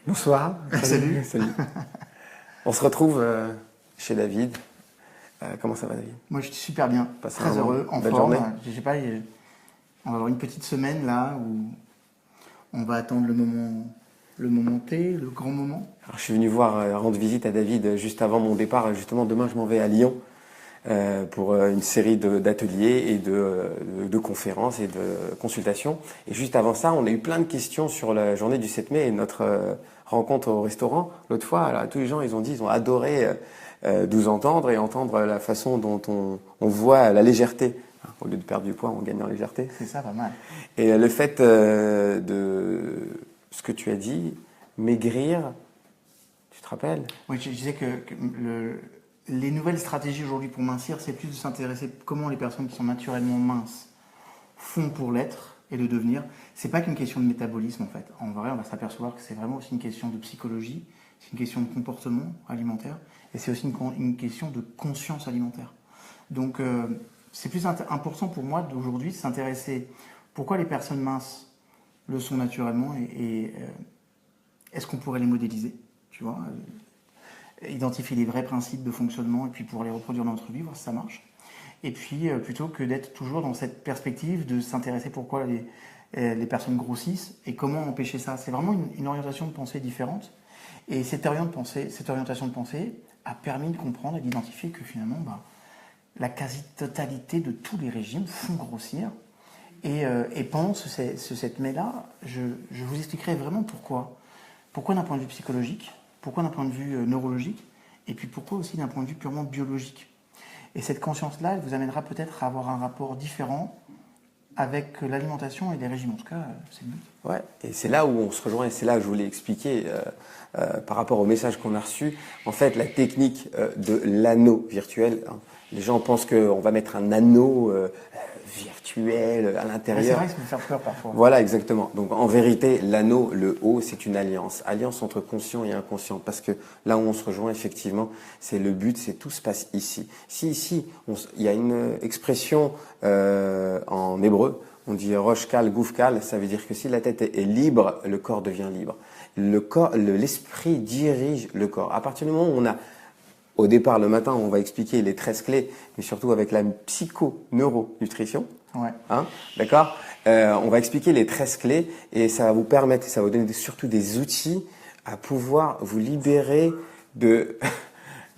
Bonsoir. Salut. Salut. On se retrouve chez David. Comment ça va, David? Moi, je suis super bien, Passez très heureux, en belle forme. journée. Je sais pas, on va avoir une petite semaine là où on va attendre le moment T, le grand moment. Alors, je suis venu rendre visite à David juste avant mon départ. Justement, demain, je m'en vais à Lyon pour une série d'ateliers et de conférences et de consultations. Et juste avant ça, on a eu plein de questions sur la journée du 7 mai et notre rencontre au restaurant. L'autre fois, alors, tous les gens, ils ont adoré nous entendre et entendre la façon dont on voit la légèreté. Au lieu de perdre du poids, on gagne en légèreté. C'est ça, pas mal. Et le fait de ce que tu as dit, maigrir, tu te rappelles? Oui, je disais que les nouvelles stratégies aujourd'hui pour mincir, c'est plus de s'intéresser comment les personnes qui sont naturellement minces font pour l'être et le devenir. C'est pas qu'une question de métabolisme en fait. En vrai, on va s'apercevoir que c'est vraiment aussi une question de psychologie, c'est une question de comportement alimentaire et c'est aussi une question de conscience alimentaire. Donc c'est plus important pour moi d'aujourd'hui de s'intéresser pourquoi les personnes minces le sont naturellement et est-ce qu'on pourrait les modéliser, tu vois, identifier les vrais principes de fonctionnement et puis pouvoir les reproduire dans notre vie, voir si ça marche. Et puis plutôt que d'être toujours dans cette perspective de s'intéresser pourquoi les personnes grossissent et comment empêcher ça. C'est vraiment une orientation de pensée différente. Et cette orientation de pensée a permis de comprendre et d'identifier que finalement, la quasi-totalité de tous les régimes font grossir. Et pendant ce 7 mai-là, je vous expliquerai vraiment pourquoi. Pourquoi d'un point de vue psychologique, pourquoi d'un point de vue neurologique, et puis pourquoi aussi d'un point de vue purement biologique. Et cette conscience-là, elle vous amènera peut-être à avoir un rapport différent avec l'alimentation et les régimes. En tout cas, c'est le but. Ouais, et c'est là où on se rejoint, et c'est là que je voulais expliquer par rapport au message qu'on a reçu. En fait, la technique de l'anneau virtuel, hein, les gens pensent qu'on va mettre un anneau virtuel à l'intérieur. C'est vrai que ça peut faire peur parfois. Voilà, exactement. Donc en vérité, l'anneau, le haut, c'est une alliance. Alliance entre conscient et inconscient. Parce que là où on se rejoint, effectivement, c'est le but, c'est tout se passe ici. Si ici, il y a une expression en hébreu, on dit rosh kal, gouf kal, ça veut dire que si la tête est libre, le corps devient libre. L'esprit dirige le corps. À partir du moment où on a, au départ, le matin, on va expliquer les 13 clés, mais surtout avec la psycho-neuronutrition. Ouais. Hein, d'accord, on va expliquer les 13 clés et ça va vous permettre, ça va vous donner surtout des outils à pouvoir vous libérer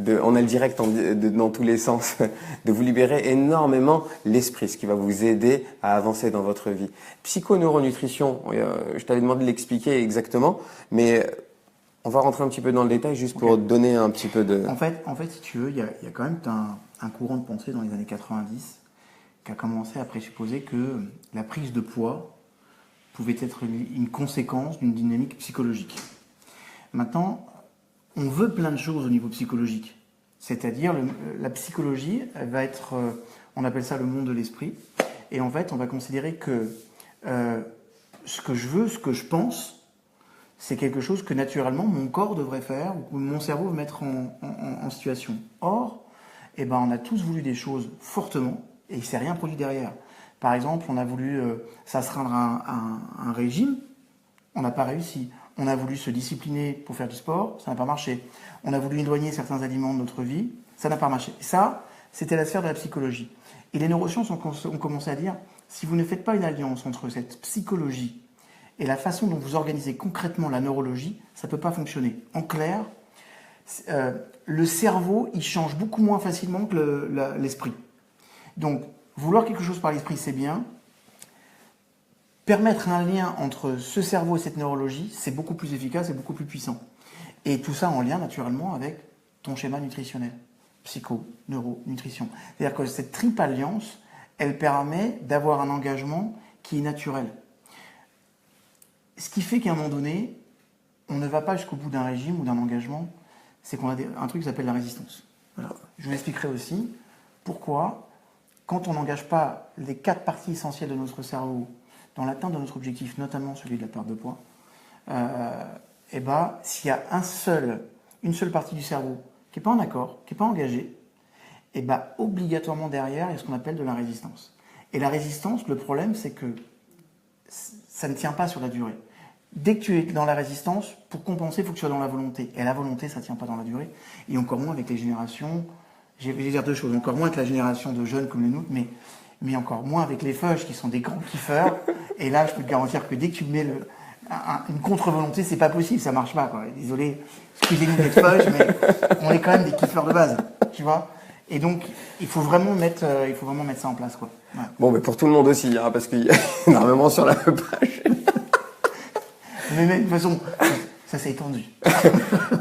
on a le direct dans tous les sens, de vous libérer énormément l'esprit, ce qui va vous aider à avancer dans votre vie. Psychoneuronutrition, je t'avais demandé de l'expliquer exactement, mais on va rentrer un petit peu dans le détail juste pour donner un petit peu de... En fait, si tu veux, il y a quand même un courant de pensée dans les années 90 qui a commencé à présupposer que la prise de poids pouvait être une conséquence d'une dynamique psychologique. Maintenant, on veut plein de choses au niveau psychologique. C'est-à-dire, la psychologie, elle va être, on appelle ça le monde de l'esprit. Et en fait, on va considérer que ce que je veux, ce que je pense, c'est quelque chose que naturellement mon corps devrait faire ou que mon cerveau veut mettre en situation. Or, on a tous voulu des choses fortement et il ne s'est rien produit derrière. Par exemple, on a voulu s'astreindre à un régime, on n'a pas réussi. On a voulu se discipliner pour faire du sport, ça n'a pas marché. On a voulu éloigner certains aliments de notre vie, ça n'a pas marché. Ça, c'était la sphère de la psychologie. Et les neurosciences ont commencé à dire, si vous ne faites pas une alliance entre cette psychologie et la façon dont vous organisez concrètement la neurologie, ça ne peut pas fonctionner. En clair, le cerveau, il change beaucoup moins facilement que l'esprit. Donc, vouloir quelque chose par l'esprit, c'est bien. Permettre un lien entre ce cerveau et cette neurologie, c'est beaucoup plus efficace et beaucoup plus puissant. Et tout ça en lien naturellement avec ton schéma nutritionnel, psycho, neuro, nutrition. C'est-à-dire que cette triple alliance, elle permet d'avoir un engagement qui est naturel. Ce qui fait qu'à un moment donné, on ne va pas jusqu'au bout d'un régime ou d'un engagement, c'est qu'on a un truc qui s'appelle la résistance. Voilà. Je vous expliquerai aussi pourquoi, quand on n'engage pas les 4 parties essentielles de notre cerveau dans l'atteinte de notre objectif, notamment celui de la perte de poids, s'il y a une seule partie du cerveau qui n'est pas en accord, qui n'est pas engagée, obligatoirement derrière, il y a ce qu'on appelle de la résistance. Et la résistance, le problème, c'est que ça ne tient pas sur la durée. Dès que tu es dans la résistance, pour compenser, il faut que tu sois dans la volonté. Et la volonté, ça ne tient pas dans la durée. Et encore moins avec les générations. Je vais dire deux choses. Encore moins avec la génération de jeunes comme les nôtres, mais encore moins avec les feuges qui sont des grands kiffeurs. Et là, je peux te garantir que dès que tu mets une contre-volonté, c'est pas possible, ça marche pas, quoi. Désolé, excusez-nous d'être feuges, mais on est quand même des kiffeurs de base, tu vois. Et donc, il faut vraiment mettre ça en place, quoi. Ouais. Bon, mais pour tout le monde aussi, hein, parce qu'il y a énormément sur la page. Mais de toute façon, ça s'est étendu.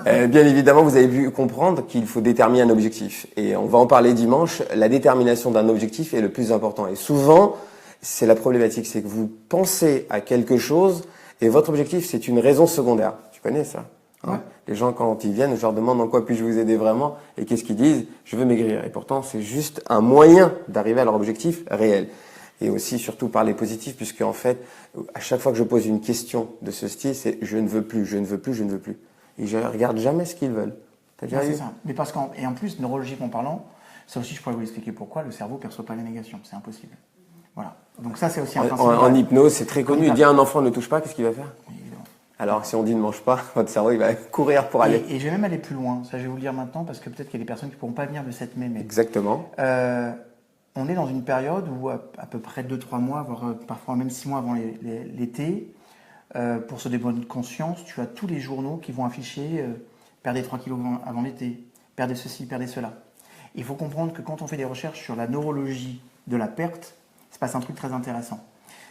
Bien évidemment, vous avez pu comprendre qu'il faut déterminer un objectif. Et on va en parler dimanche. La détermination d'un objectif est le plus important. Et souvent, c'est la problématique, c'est que vous pensez à quelque chose et votre objectif, c'est une raison secondaire. Tu connais ça, hein? Ouais. Les gens, quand ils viennent, je leur demande en quoi puis-je vous aider vraiment et qu'est-ce qu'ils disent? Je veux maigrir. Et pourtant, c'est juste un moyen d'arriver à leur objectif réel. Et aussi, surtout, parler positif, puisque en fait, à chaque fois que je pose une question de ce style, c'est je ne veux plus, je ne veux plus, je ne veux plus. Et je regarde jamais ce qu'ils veulent. T'as déjà vu? C'est ça. Mais et en plus, neurologiquement parlant, ça aussi, je pourrais vous expliquer pourquoi le cerveau ne perçoit pas les négations. C'est impossible. Voilà. Donc ça, c'est aussi un principe. En hypnose, c'est très connu. Dire à un enfant ne touche pas, qu'est-ce qu'il va faire? Évidemment. Alors, si on dit ne mange pas, votre cerveau, il va courir pour aller. Et je vais même aller plus loin. Ça, je vais vous le dire maintenant, parce que peut-être qu'il y a des personnes qui ne pourront pas venir le 7 mai. Mais Exactement. on est dans une période où, à peu près 2-3 mois, voire parfois même 6 mois avant l'été, pour se débloquer de conscience, tu as tous les journaux qui vont afficher perdez 3 kilos avant l'été, perdez ceci, perdez cela. Il faut comprendre que quand on fait des recherches sur la neurologie de la perte, il se passe un truc très intéressant.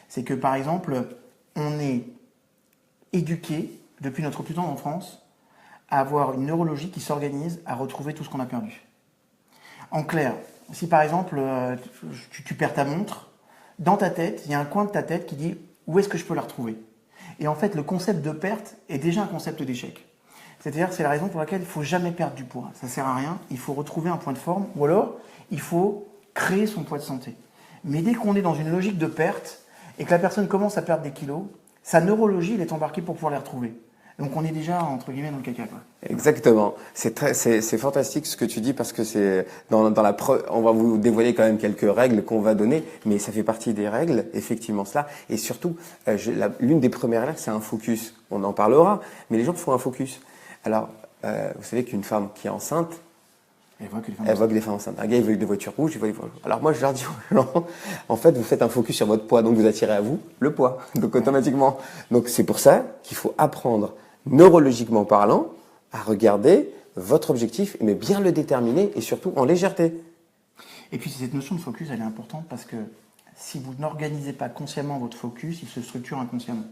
C'est que, par exemple, on est éduqué, depuis notre plus tendre enfance, à avoir une neurologie qui s'organise à retrouver tout ce qu'on a perdu. En clair, si par exemple, tu perds ta montre, dans ta tête, il y a un coin de ta tête qui dit où est-ce que je peux la retrouver? Et en fait, le concept de perte est déjà un concept d'échec. C'est-à-dire que c'est la raison pour laquelle il ne faut jamais perdre du poids. Ça ne sert à rien, il faut retrouver un point de forme, ou alors il faut créer son poids de santé. Mais dès qu'on est dans une logique de perte, et que la personne commence à perdre des kilos, sa neurologie, elle est embarquée pour pouvoir les retrouver. Donc on est déjà, entre guillemets, dans le caca, quoi. Exactement. C'est fantastique ce que tu dis parce que c'est on va vous dévoiler quand même quelques règles qu'on va donner, mais ça fait partie des règles, effectivement cela. Et surtout, l'une des premières règles, c'est un focus. On en parlera, mais les gens font un focus. Alors, vous savez qu'une femme qui est enceinte, elle voit que les femmes enceintes. Un gars, il veut des voitures rouges, il voit les voitures rouges. Alors moi, je leur dis aux gens, en fait, vous faites un focus sur votre poids, donc vous attirez à vous le poids, donc automatiquement. Donc c'est pour ça qu'il faut apprendre, neurologiquement parlant, à regarder votre objectif, mais bien le déterminer et surtout en légèreté. Et puis cette notion de focus, elle est importante parce que si vous n'organisez pas consciemment votre focus, il se structure inconsciemment.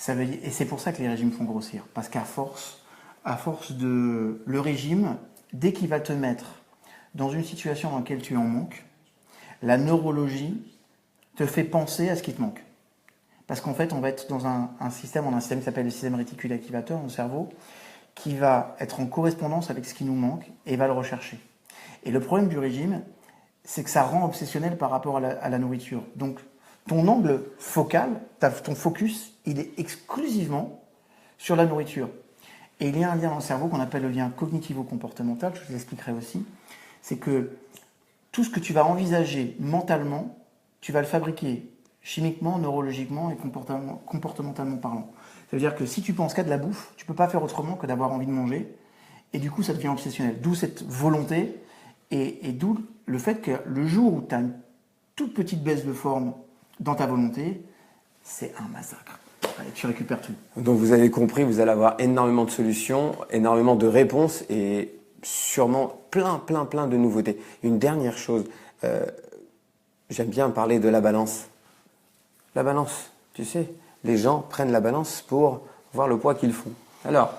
Et c'est pour ça que les régimes font grossir. Parce qu'à force de le régime, dès qu'il va te mettre dans une situation dans laquelle tu en manques, la neurologie te fait penser à ce qui te manque. Parce qu'en fait, on va être dans un système qui s'appelle le système réticulaire activateur dans le cerveau, qui va être en correspondance avec ce qui nous manque et va le rechercher. Et le problème du régime, c'est que ça rend obsessionnel par rapport à la nourriture. Donc, ton angle focal, ton focus, il est exclusivement sur la nourriture. Et il y a un lien dans le cerveau qu'on appelle le lien cognitivo-comportemental, je vous expliquerai aussi. C'est que tout ce que tu vas envisager mentalement, tu vas le fabriquer chimiquement, neurologiquement et comportementalement parlant. Ça veut dire que si tu penses qu'à de la bouffe, tu ne peux pas faire autrement que d'avoir envie de manger. Et du coup, ça devient obsessionnel. D'où cette volonté et d'où le fait que le jour où tu as une toute petite baisse de forme dans ta volonté, c'est un massacre. Et tu récupères tout. Donc vous avez compris, vous allez avoir énormément de solutions, énormément de réponses et sûrement plein de nouveautés. Une dernière chose, j'aime bien parler de la balance. La balance, tu sais, les gens prennent la balance pour voir le poids qu'ils font. Alors,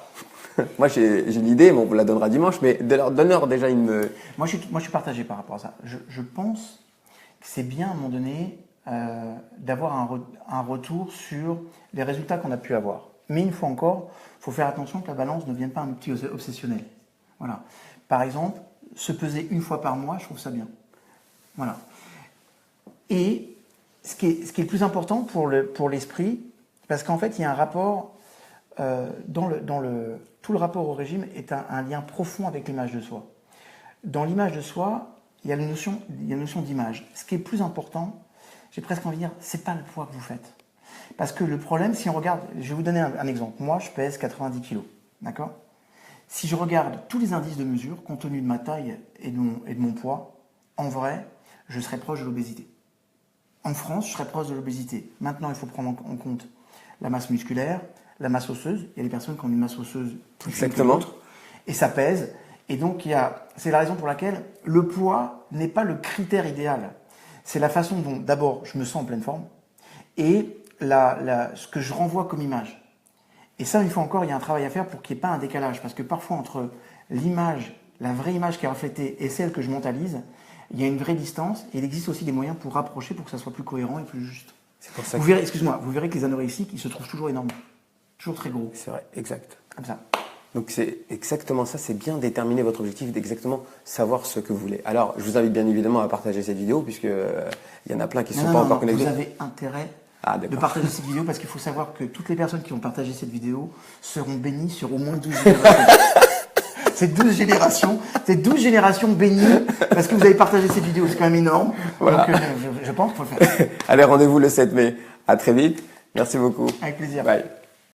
moi j'ai l'idée, bon, on vous la donnera dimanche, mais donne-leur déjà une... Moi je suis partagé par rapport à ça. Je pense que c'est bien à un moment donné d'avoir un retour sur les résultats qu'on a pu avoir. Mais une fois encore, il faut faire attention que la balance ne devienne pas un petit obsessionnel. Voilà. Par exemple, se peser une fois par mois, je trouve ça bien. Voilà. Et ce qui est le plus important pour l'esprit, parce qu'en fait, il y a un rapport, tout le rapport au régime est un lien profond avec l'image de soi. Dans l'image de soi, il y a une notion d'image. Ce qui est le plus important, j'ai presque envie de dire, c'est pas le poids que vous faites. Parce que le problème, si on regarde, je vais vous donner un exemple. Moi, je pèse 90 kilos, d'accord? Si je regarde tous les indices de mesure, compte tenu de ma taille et de mon poids, en vrai, je serais proche de l'obésité. En France, je serais proche de l'obésité. Maintenant, il faut prendre en compte la masse musculaire, la masse osseuse. Il y a des personnes qui ont une masse osseuse plus fine que d'autres, et ça pèse. Et donc, c'est la raison pour laquelle le poids n'est pas le critère idéal. C'est la façon dont, d'abord, je me sens en pleine forme, et ce que je renvoie comme image. Et ça, une fois encore, il y a un travail à faire pour qu'il n'y ait pas un décalage. Parce que parfois, entre l'image, la vraie image qui est reflétée et celle que je mentalise, il y a une vraie distance. Et il existe aussi des moyens pour rapprocher, pour que ça soit plus cohérent et plus juste. C'est pour ça vous verrez que les anorexiques, ils se trouvent toujours énormes. Toujours très gros. C'est vrai, exact. Comme ça. Donc c'est exactement ça, c'est bien déterminer votre objectif, d'exactement savoir ce que vous voulez. Alors, je vous invite bien évidemment à partager cette vidéo, puisque il y en a plein qui ne sont pas encore connectés. Vous avez intérêt de partager cette vidéo, parce qu'il faut savoir que toutes les personnes qui ont partagé cette vidéo seront bénies sur au moins 12 générations. C'est 12 générations bénies, parce que vous avez partagé cette vidéo, c'est quand même énorme. Voilà. Donc je pense qu'il faut le faire. Allez, rendez-vous le 7 mai. À très vite. Merci beaucoup. Avec plaisir. Bye.